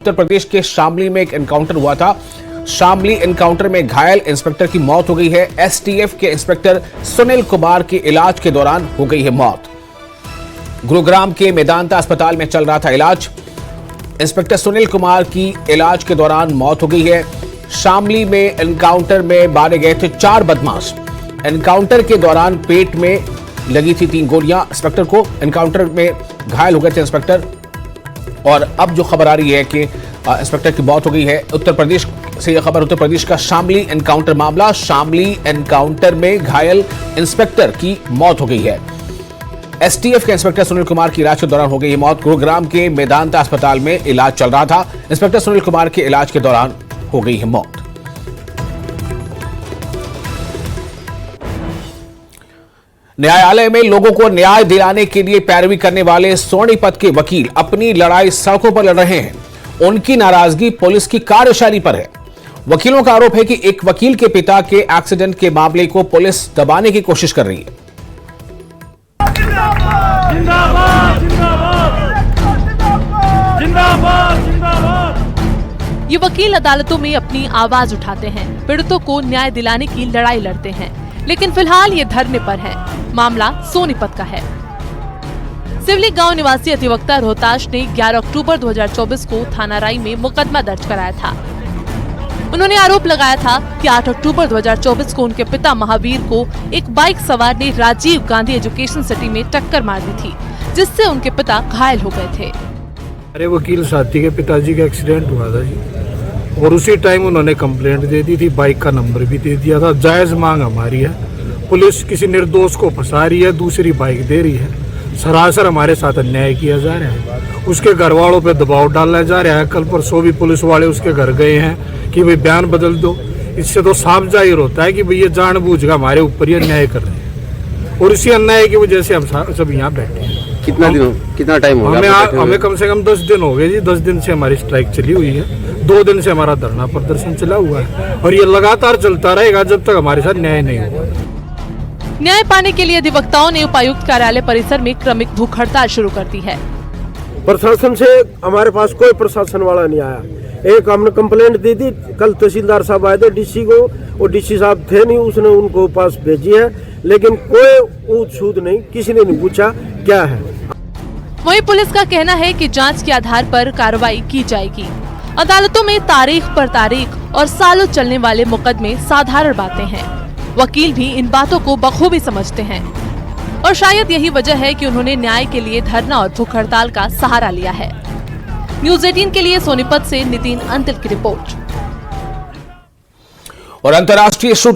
उत्तर प्रदेश के शामली में एक एनकाउंटर हुआ था। शामली एनकाउंटर में घायल इंस्पेक्टर की मौत हो गई है। एसटीएफ के इंस्पेक्टर सुनील कुमार की इलाज के दौरान हो गई है मौत। गुरुग्राम के मेदांता अस्पताल में चल रहा था इलाज। इंस्पेक्टर सुनील कुमार की इलाज के दौरान मौत हो गई है। शामली में एनकाउंटर में मारे गए थे 4 बदमाश। एनकाउंटर के दौरान पेट में लगी थी 3 गोलियां इंस्पेक्टर को। एनकाउंटर में घायल हो गए थे इंस्पेक्टर और अब जो खबर आ रही है कि इंस्पेक्टर की मौत हो गई है। उत्तर प्रदेश से यह खबर, उत्तर प्रदेश का शामली एनकाउंटर मामला। शामली एनकाउंटर में घायल इंस्पेक्टर की मौत हो गई है। एसटीएफ के इंस्पेक्टर सुनील कुमार की इलाज के दौरान हो गई है मौत। गुरुग्राम के मेदांता अस्पताल में इलाज चल रहा था। इंस्पेक्टर सुनील कुमार के इलाज के दौरान हो गई है मौत। न्यायालय में लोगों को न्याय दिलाने के लिए पैरवी करने वाले सोनीपत के वकील अपनी लड़ाई सड़कों पर लड़ रहे हैं। उनकी नाराजगी पुलिस की कार्यशैली पर है। वकीलों का आरोप है कि एक वकील के पिता के एक्सीडेंट के मामले को पुलिस दबाने की कोशिश कर रही है। जिंदाबाद, जिंदाबाद, जिंदाबाद, जिंदाबाद। ये वकील अदालतों में अपनी आवाज उठाते हैं, पीड़ितों को न्याय दिलाने की लड़ाई लड़ते हैं, लेकिन फिलहाल ये धरने पर है। मामला सोनीपत का है। सिवली गांव निवासी अधिवक्ता रोहताश ने 11 अक्टूबर 2024 को थाना राई में मुकदमा दर्ज कराया था। उन्होंने आरोप लगाया था कि 8 अक्टूबर 2024 को उनके पिता महावीर को एक बाइक सवार ने राजीव गांधी एजुकेशन सिटी में टक्कर मार दी थी, जिससे उनके पिता घायल हो गए थे। अरे वकील साथी के पिताजी का एक्सीडेंट हुआ था जी, और उसी टाइम उन्होंने कंप्लेंट दे दी थी, बाइक का नंबर भी दे दिया था। जायज मांग हमारी है, पुलिस किसी निर्दोष को फंसा रही है, दूसरी बाइक दे रही है। सरासर हमारे साथ अन्याय किया जा रहा है। उसके घर वालों पे दबाव डाला जा रहा है। कल परसों भी पुलिस वाले उसके घर गए हैं कि भाई बयान बदल दो। इससे तो साफ जाहिर होता है कि भाई ये जानबूझकर हमारे ऊपर ये अन्याय कर रहे हैं, और इसी अन्याय की वजह से हम सब यहाँ बैठे हैं। कितना टाइम हो गया? हमें कम से कम 10 दिन हो गए जी। 10 दिन से हमारी स्ट्राइक चली हुई है। 2 दिन से हमारा धरना प्रदर्शन चला हुआ है, और ये लगातार चलता रहेगा जब तक हमारे साथ न्याय नहीं होगा। न्याय पाने के लिए अधिवक्ताओं ने उपायुक्त कार्यालय परिसर में क्रमिक भूख हड़ताल शुरू कर दी है। प्रशासन से हमारे पास कोई प्रशासन वाला नहीं आया। एक हमने कंप्लेंट दी थी, कल तहसीलदार साहब आए थे डीसी को, और डीसी साहब थे नहीं, उसने उनको पास भेजी है, लेकिन कोई ऊँच छूत नहीं, किसी ने नहीं पूछा क्या है। वहीं पुलिस का कहना है कि जांच के आधार पर कार्रवाई की जाएगी। अदालतों में तारीख पर तारीख और सालों चलने वाले मुकदमे साधारण बातें हैं। वकील भी इन बातों को बखूबी समझते हैं, और शायद यही वजह है कि उन्होंने न्याय के लिए धरना और भूख हड़ताल का सहारा लिया है। न्यूज़ 18 के लिए सोनीपत से नितिन अंतिल की रिपोर्ट। और अंतर्राष्ट्रीय शूटर